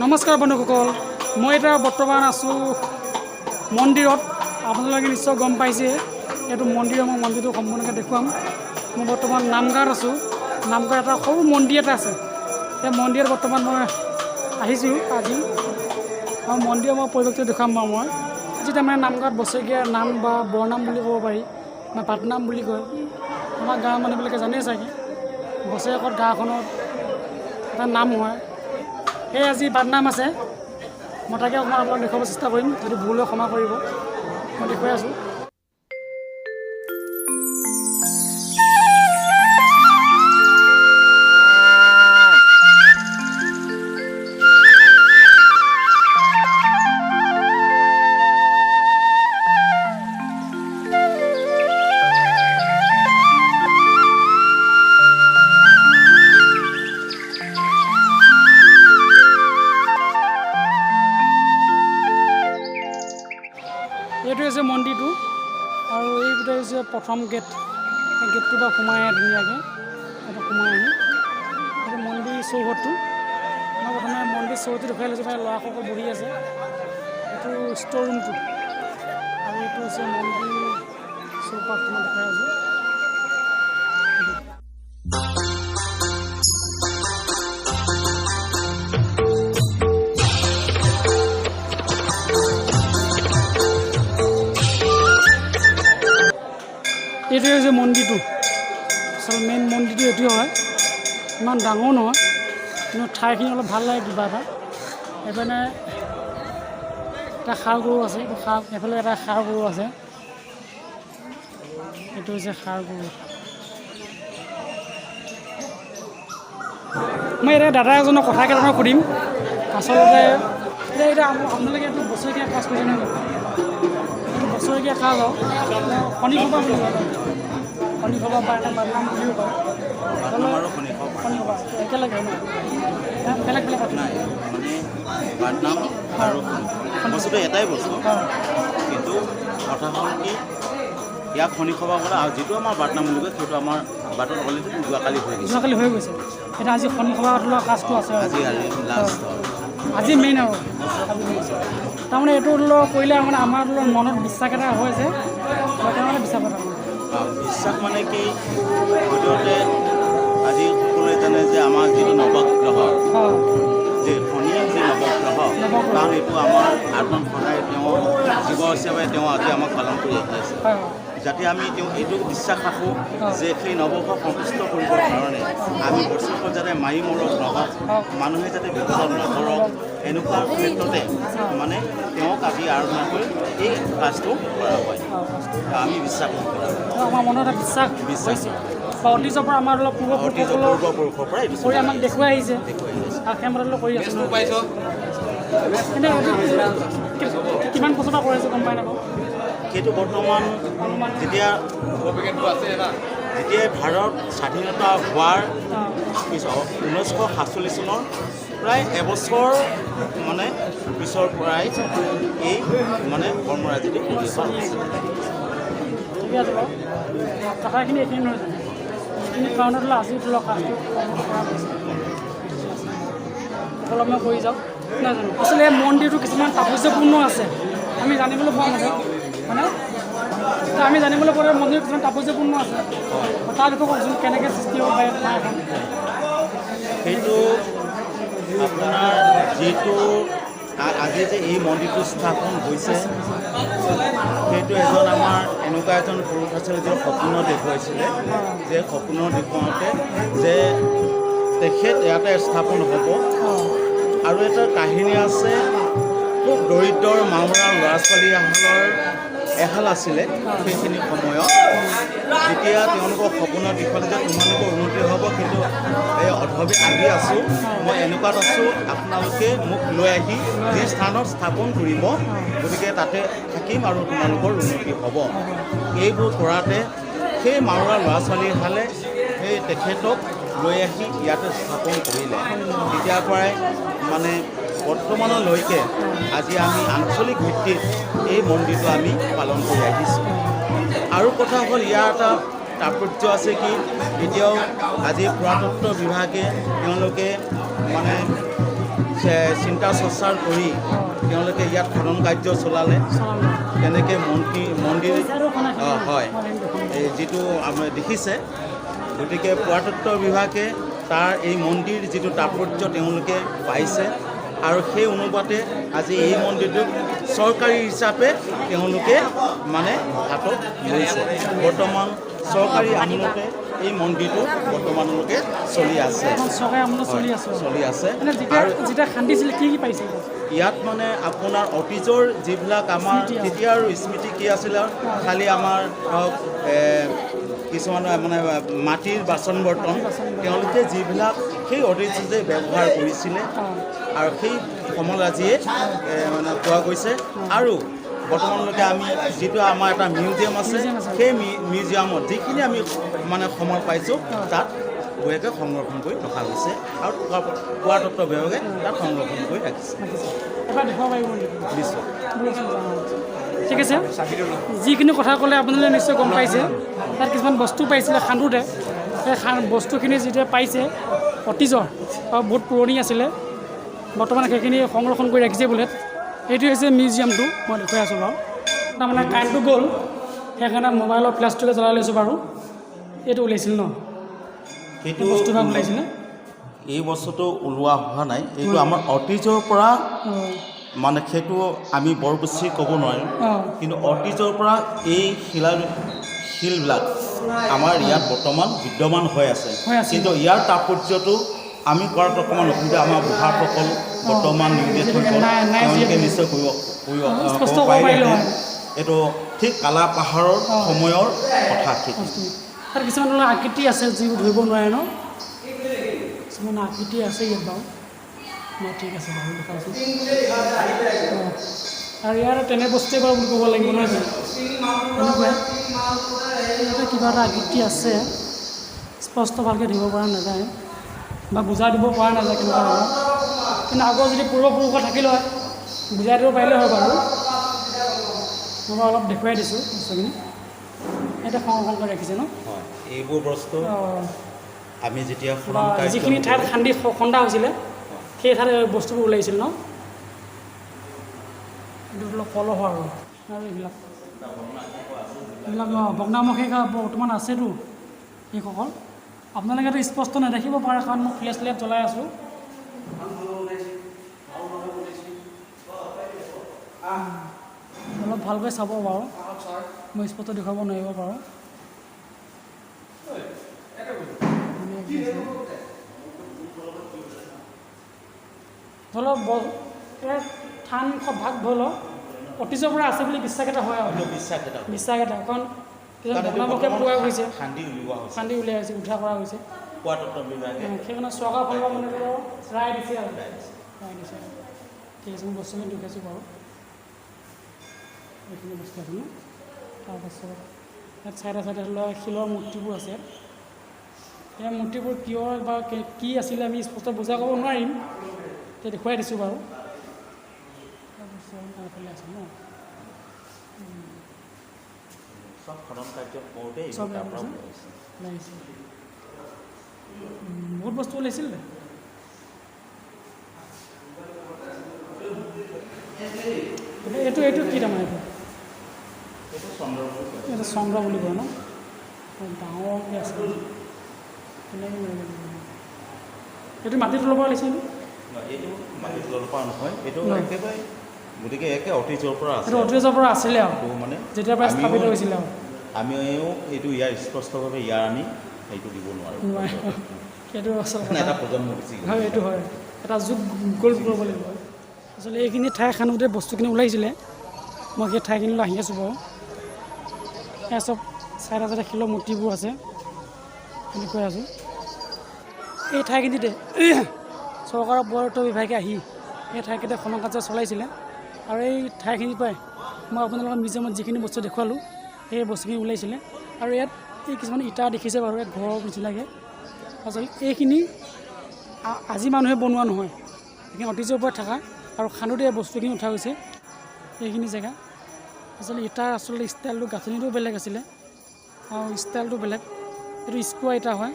নমস্কাৰ বন্ধুসকল, মই এতিয়া বৰ্তমান আছোঁ মন্দিৰত। আপোনালোকে নিশ্চয় গম পাইছে এইটো মন্দিৰ। মই মন্দিৰটো সম্পূৰ্ণকৈ দেখুৱাম। মই বৰ্তমান নামঘাট আছোঁ। নামঘাট এটা সৰু মন্দিৰ এটা আছে। সেই মন্দিৰত বৰ্তমান মই আহিছোঁ আজি। আৰু মন্দিৰৰ মই পৰিৱেশটো দেখুৱাম বাৰু মই আজি। তাৰমানে নামঘাট বছৰেকীয়া নাম বা বৰনাম বুলি ক'ব পাৰি, বা পাটনাম বুলি কয়। আমাৰ গাঁৱৰ মানুহবিলাকে জানেই চাগে, বছৰেকত গাঁওখনত এটা নাম হয়। সেই আজি পাটনাম আছে। মই তাকে অকণমান আপোনাক দেখুৱাব চেষ্টা কৰিম, যদি ভুল হৈ ক্ষমা কৰিব। মই দেখুৱাই আছোঁ। এইটো হৈছে মন্দিৰটো, আৰু এইটো হৈছে প্ৰথম গেট। এই গেটটোৰ পৰা সোমাই আহে ধুনীয়াকৈ। এইটো সোমাই আহি এইটো মন্দিৰ চৌহদটো। মই প্ৰথমে মন্দিৰ চৌহদটো দেখুৱাই লৈছোঁ। মানে ল'ৰাসকল বহি আছে। এইটো ষ্ট'ৰ ৰুমটো, আৰু এইটো হৈছে মন্দিৰ চৌপাশটো মই দেখাই আছোঁ। এইটোৱে হৈছে মন্দিৰটো। আচল মেইন মন্দিৰটো এইটোৱে হয়। ইমান ডাঙৰ নহয়, কিন্তু ঠাইখিনি অলপ ভাল লাগে কিবা এটা। এইপিনে এটা ষাঁড় গৰু আছে। এইটো এফালে এটা ষাঁড় গৰু আছে। এইটো হৈছে ষাঁড় গৰু। মই এতিয়া দাদা এজনৰ কথা কেইটামান সুধিম। আচলতে এতিয়া আপোনালোকে এইটো বছৰেকীয়া কাজ কৰিছে নহয়? এইটো বছৰেকীয়া কাজ আৰু শনি সভা বুলি কয়। শনি সভা বা এটা পাটনাম বুলিও কয়। শনি সভা একেলগে ন? বেলেগ বেলেগ কথা নাই, মানে পাটনাম আৰু বস্তুটো এটাই বস্তু, কিন্তু কথা হ'ল কি, ইয়াক শনি সভা কৰা আৰু যিটো আমাৰ পাটনাম বুলি কয় সেইটো আমাৰ বাটত অলৰেডি যোৱাকালি হৈ গৈছে। যোৱাকালি হৈ গৈছে। এতিয়া আজি শনি সভা লোৱা কাজটো আছে। আজি লাষ্ট আজি মেইন আৰু তাৰমানে এইটো কৰিলে মানে আমাৰ মনত বিশ্বাস এটা হয় যে মানে বিশ্বাস এটা বিশ্বাস মানে কি, ভিতৰতে আজি সকলোৱে জানে যে আমাৰ যিটো নৱগ্ৰহ, যে শনি যি নৱগ্ৰহ, কাৰণ এইটো আমাৰ আত্মন সদায় তেওঁ জীৱ হিচাপে তেওঁ আজি আমাক পালন কৰি আহি আছে। যাতে আমি তেওঁ এইটো বিশ্বাস ৰাখোঁ যে সেই নৱগ্ৰহ সন্তুষ্ট কৰিবৰ কাৰণে আমি বছৰটো যাতে মাৰি মৰক নহওক, মানুহে যাতে বিপদত নপৰক, এনেকুৱা ক্ষেত্ৰতে মানে তেওঁক আজি আৰাধনা কৰি এই কাজটো কৰা হয়। আমি বিশ্বাস কৰোঁ, আমাৰ মনত এটা বিশ্বাস হৈছে। অতীজৰ পৰা আমাৰ অলপ পূৰ্বপুৰুষৰ পৰা এইটো কৰি আমাক দেখুৱাই আহিছে, আৰু সেই মতে কৰি আছোঁ। কিমান বছৰ পৰা কৰি আছোঁ গম পাই নাপাওঁ। সেইটো বৰ্তমান যেতিয়া ভাৰত স্বাধীনতা হোৱাৰ পিছত 1947 চনৰ প্ৰায় এবছৰ মানে পিছৰ পৰাই এই মানে কৰ্মৰাজিটো কৰি আছে। ঠিকে আছে বাৰু, কথাখিনি এইখিনি নহয় জানো? এইখিনি কাৰণত আজি ধৰি লওক কাজটো কৰা হৈছে। অলপ মই কৰি যাওঁ নহয় জানো? আচলতে এই মন্দিৰটো কিছুমান তাৎপৰ্যপূৰ্ণ আছে, আমি জানিবলৈ পোৱা মতে মানে আমি জানিবলৈ পোৱা মন্দিৰ কিছুমান তাৎপৰ্যপূৰ্ণ আছে। তাৰ বিষয়ে কওকচোন, কেনেকৈ সৃষ্টি হ'ব পাৰে ঠাই এখন? সেইটো আপোনাৰ যিটো আজি যে এই মন্দিৰটো স্থাপন হৈছে, সেইটো এজন আমাৰ এনেকুৱা এজন পুৰুষ আছিলে যে সপোনত দেখুৱাইছিলে, যে সপোনৰ দেখুৱাওঁতে যে তেখেত ইয়াতে স্থাপন হ'ব। আৰু এটা কাহিনী আছে, খুব দৰিদ্ৰৰ মামৰা ল'ৰা ছোৱালীহালৰ এহাল আছিলে সেইখিনি সময়ত, যেতিয়া তেওঁলোকক সপোনত দেখুৱালে যে তোমালোকৰ উন্নতি হ'ব, কিন্তু এই অধৱে আহি আছোঁ, মই এনেকুৱাত আছোঁ, আপোনালোকে মোক লৈ আহি যি স্থানত স্থাপন কৰিব, গতিকে তাতে থাকিম আৰু তোমালোকৰ উন্নতি হ'ব। এইবোৰ কৰাতে সেই মামৰা ল'ৰা ছোৱালীহালে সেই তেখেতক লৈ আহি ইয়াতে স্থাপন কৰিলে। তেতিয়াৰ পৰাই মানে বৰ্তমানলৈকে আজি আমি আঞ্চলিক ভিত্তিত এই মন্দিৰটো আমি পালন কৰি আহিছোঁ। আৰু কথা হ'ল, ইয়াৰ এটা তাৎপৰ্য আছে কি, এতিয়াও আজি পুৰাতত্ত্ব বিভাগে তেওঁলোকে মানে চিন্তা চৰ্চাৰ কৰি তেওঁলোকে ইয়াত খনন কাৰ্য চলালে তেনেকৈ মন্দিৰ হয় এই যিটো আমাৰ দেখিছে গতিকে পুৰাতত্ব বিভাগে তাৰ এই মন্দিৰ যিটো তাৎপৰ্য তেওঁলোকে পাইছে আৰু সেই অনুপাতে আজি এই মন্দিৰটোক চৰকাৰী হিচাপে তেওঁলোকে মানে হাতত লৈছে বৰ্তমান চৰকাৰী আমোলতে এই মন্দিৰটো বৰ্তমানলৈকে চলি আছে চলি আছে আৰু যেতিয়া খান্দিছিলে কি পাইছিল ইয়াত মানে আপোনাৰ অতীজৰ যিবিলাক আমাৰ তেতিয়াৰ স্মৃতি কি আছিলে খালি আমাৰ ধৰক কিছুমান মানে মাটিৰ বাচন বৰ্তন তেওঁলোকে যিবিলাক সেই অতীজে ব্যৱহাৰ কৰিছিলে আৰু সেই সমৰাজিয়ে মানে পোৱা গৈছে আৰু বৰ্তমানলৈকে আমি যিটো আমাৰ এটা মিউজিয়াম আছে সেই মিউজিয়ামত যিখিনি আমি মানে সময় পাইছোঁ তাত গৈ সংৰক্ষণ কৰি ৰখা হৈছে আৰু পুৰাতত্ব বিভাগে তাত সংৰক্ষণ কৰি ৰাখিছে নিশ্চয় ঠিক আছে যিখিনি কথা ক'লে আপোনালোকে নিশ্চয় গম পাইছে তাত কিছুমান বস্তু পাইছিলে খান্দোতে সেই বস্তুখিনি যেতিয়া পাইছে অতীজৰ আৰু বহুত পুৰণি আছিলে বৰ্তমান সেইখিনি সংৰক্ষণ কৰি ৰাখিছে বোলে এইটো হৈছে মিউজিয়ামটো মই দেখুৱাই আছোঁ বাৰু তাৰমানে কাৰেণ্টটো গ'ল সেইকাৰণে মোবাইলৰ ফ্লেছটোকে জ্বলাই লৈছোঁ বাৰু এইটো ওলাইছিল ন সেইটো বস্তুভাগ ওলাইছিলে এই বস্তুটো ওলোৱা হোৱা নাই এইটো আমাৰ অতীজৰ পৰা মানে সেইটো আমি বৰ বেছি ক'ব নোৱাৰিম কিন্তু অতীজৰ পৰা এই শিলবিলাক আমাৰ ইয়াত বৰ্তমান বিদ্যমান হৈ আছে কিন্তু ইয়াৰ তাৎপৰ্যটো আমি কৰাত অকণমান অসুবিধা আমাৰ বুঢ়াসকল বৰ্তমান নিৰ্দেশ হৈ গ'ল তেওঁলোকে নিশ্চয় ক'ব পাৰিলে এইটো ঠিক কালা পাহাৰৰ সময়ৰ কথা তাৰ কিছুমান আকৃতি আছে যিবোৰ ধৰিব নোৱাৰে ন কিছুমান আকৃতি আছে ইয়াত বাৰু ঠিক আছে বাৰু দেখাইছোঁ আৰু ইয়াৰ তেনে বস্তুৱে বাৰু বুলি ক'ব লাগিব নহয় জানো এনেকুৱাই ইয়াতে কিবা এটা আকৃতি আছে স্পষ্ট ভালকৈ ধৰিব পৰা নাযায় বা বুজাই দিব পৰা নাযায় কেনেকুৱা হ'ব কিন্তু আগৰ যদি পূৰ্বপুৰুষ থাকিলে হয় বুজাই দিব পাৰিলে হয় বাৰু মই অলপ দেখুৱাই দিছোঁ বস্তুখিনি এতিয়া সংৰক্ষণ কৰি ৰাখিছে ন এইবোৰ বস্তু আমি যেতিয়া যিখিনি ঠাইত খন্দা হৈছিলে সেই ঠাইত বস্তুবোৰ ওলাইছিল ন এইটো অলপ কলহ আৰু এইবিলাক ভগ্নামুখী বৰ্তমান আছেতো এইসকল আপোনালোকেতো স্পষ্ট নেদেখিব পাৰে কাৰণ মই ফ্লেছ লাইট জ্বলাই আছোঁ অলপ ভালকৈ চাব বাৰু মই স্পষ্ট দেখুৱাব নোৱাৰিব পাৰোঁ ধৰি লওক থান ভাগ ধৰি লওক অতীজৰ পৰা আছে বুলি বিশ্বাস এটা হয় আৰু বিশ্বাস এটা কাৰণ কিছুমান ভগ্নাৱশেষ পোৱা গৈছে খান্দি উলিওৱা হৈছে উদ্ধাৰ কৰা হৈছে সেইকাৰণে চৰকাৰৰ ফালৰ পৰা মানে ৰায় দিছে আৰু ৰায় দিছে ঠিক আছে মই বস্তুখিনি দেখুৱাইছোঁ বাৰু এইখিনি বস্তু আছে ন তাৰপাছত ইয়াত চাইডে চাইডে লোৱা শিলৰ মূৰ্তিবোৰ আছে সেই মূৰ্তিবোৰ কিয় বা কি আছিলে আমি স্পষ্ট বুজা ক'ব নোৱাৰিম এতিয়া দেখুৱাই দিছোঁ বাৰু তাৰপিছত তাৰফালে আছে ন চব লাগিছে বহুত বস্তু ওলাইছিল এইটো কি তাৰমানে এইটো চন্দ্ৰ বুলি কয় ন ডাঙৰকৈ আছে এইটো মাটিৰ তলৰ পৰা ওলাইছিল এইটো মাটিৰ তলৰ পৰা নহয় এইটো একেবাৰে গতিকে অতীজৰ পৰা আছে অতীজৰ পৰা আছিলে আৰু মানে যেতিয়াৰ পৰা স্থাপিত হৈছিলে আৰু আমিও এইটো ইয়াৰ স্পষ্টভাৱে আমি সেইটো দিব নোৱাৰোঁ সেইটো আচলতে এটা প্ৰজন্ম বেছি হয় এইটো হয় এটা যুগ গ'ল কৰিব লাগিব আচলতে এইখিনি ঠাই খানোতে বস্তুখিনি ওলাইছিলে মই সেই ঠাইখিনিলৈ আহি আছোঁ বাৰু এয়া চব চাইডে চাইডে শিলৰ মূৰ্তিবোৰ আছে বুলি কৈ আছোঁ এই ঠাইখিনিতে চৰকাৰৰ পুৰাতত্ব বিভাগে আহি এই ঠাইকেইটা খনন কাৰ্য চলাইছিলে আৰু এই ঠাইখিনিৰ পৰাই মই আপোনালোকৰ মিউজিয়ামত যিখিনি বস্তু দেখুৱালোঁ সেই বস্তুখিনি ওলাইছিলে আৰু ইয়াত এই কিছুমান ইটা দেখিছে বাৰু ইয়াত ঘৰৰ নিচিনাকৈ আচলতে এইখিনি আজি মানুহে বনোৱা নহয় এইখিনি অতীজৰ পৰা থকা আৰু খান্দোতে এই বস্তুখিনি উঠা হৈছে এইখিনি জেগা আচলতে ইটাৰ আচলতে ষ্টাইলটো গাঁথনিটো বেলেগ আছিলে আৰু ষ্টাইলটো বেলেগ এইটো স্কোৱাৰ ইটা হয়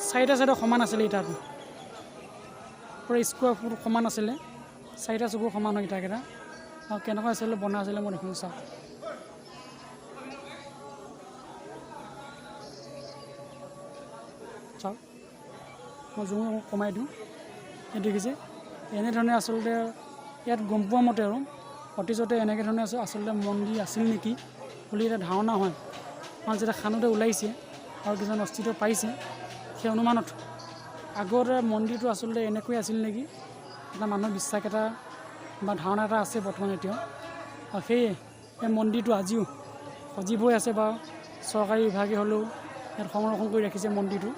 চাৰিটা চাইডৰ সমান আছিলে ইটাটো পূৰা স্কুৱাৰ ফুট সমান আছিলে 4টা চকুৰ সমান হয় ইটাকেইটা আৰু কেনেকুৱা আছিলে বনাই আছিলে মই দেখোন চাওক চাওক মই জুম কমাই দিওঁ এই দেখিছে এনেধৰণে আচলতে ইয়াত গম পোৱা মতে আৰু অতীজতে এনেকৈ ধৰণে আচলতে মন্দিৰ আছিল নেকি বুলি এটা ধাৰণা হয় কাৰণ যেতিয়া খানোতে ওলাইছে আৰু কিছুমান অস্তিত্ব পাইছে সেই অনুমানত আগতে মন্দিৰটো আচলতে এনেকৈ আছিল নেকি এটা মানুহৰ বিশ্বাস এটা বা ধাৰণা এটা আছে বৰ্তমান এতিয়াও আৰু সেয়ে এই মন্দিৰটো আজিও সজীৱ হৈ আছে বা চৰকাৰী বিভাগে হ'লেও ইয়াত সংৰক্ষণ কৰি ৰাখিছে মন্দিৰটো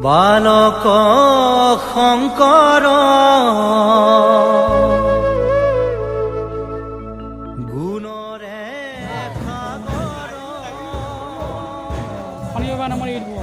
বালক শংকৰ গুণৰে সাগৰ শনিবাৰ নামৰ এই দিব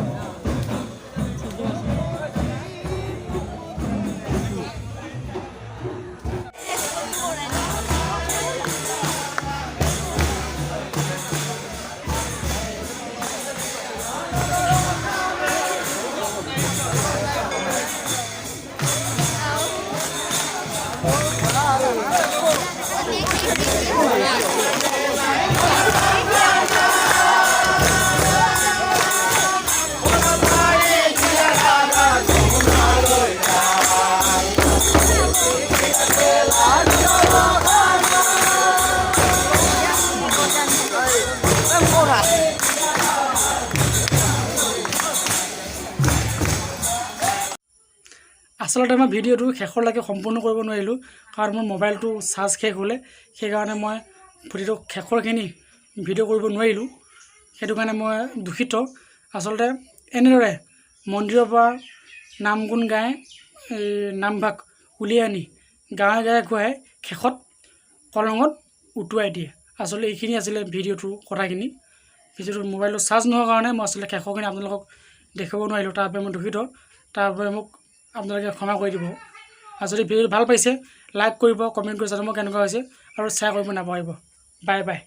আচলতে মই ভিডিঅ'টো শেষলৈকে সম্পূৰ্ণ কৰিব নোৱাৰিলোঁ কাৰণ মোৰ মোবাইলটো চাৰ্জ শেষ হ'লে সেইকাৰণে মই ভিডিঅ'টো শেষৰখিনি ভিডিঅ' কৰিব নোৱাৰিলোঁ সেইটো কাৰণে মই দুখিত আচলতে এনেদৰে মন্দিৰৰ পৰা নাম গুণ গাই নামভাগ উলিয়াই আনি গাঁৱে গাঁৱে ঘূৰাই শেষত কলঙত উটুৱাই দিয়ে আচলতে এইখিনি আছিলে ভিডিঅ'টোৰ কথাখিনি ভিডিঅ'টোৰ মোবাইলটো চাৰ্জ নোহোৱাৰ কাৰণে মই আচলতে শেষৰখিনি আপোনালোকক দেখাব নোৱাৰিলোঁ তাৰ বাবে মই দুখিত তাৰ বাবে মোক আপোনালোকে ক্ষমা কৰি দিব আৰু যদি ভিডিঅ'টো ভাল পাইছে লাইক কৰিব কমেণ্ট কৰিব যাতে মই কেনেকুৱা হৈছে আৰু শ্বেয়াৰ কৰিব নাপাহৰিব বাই বাই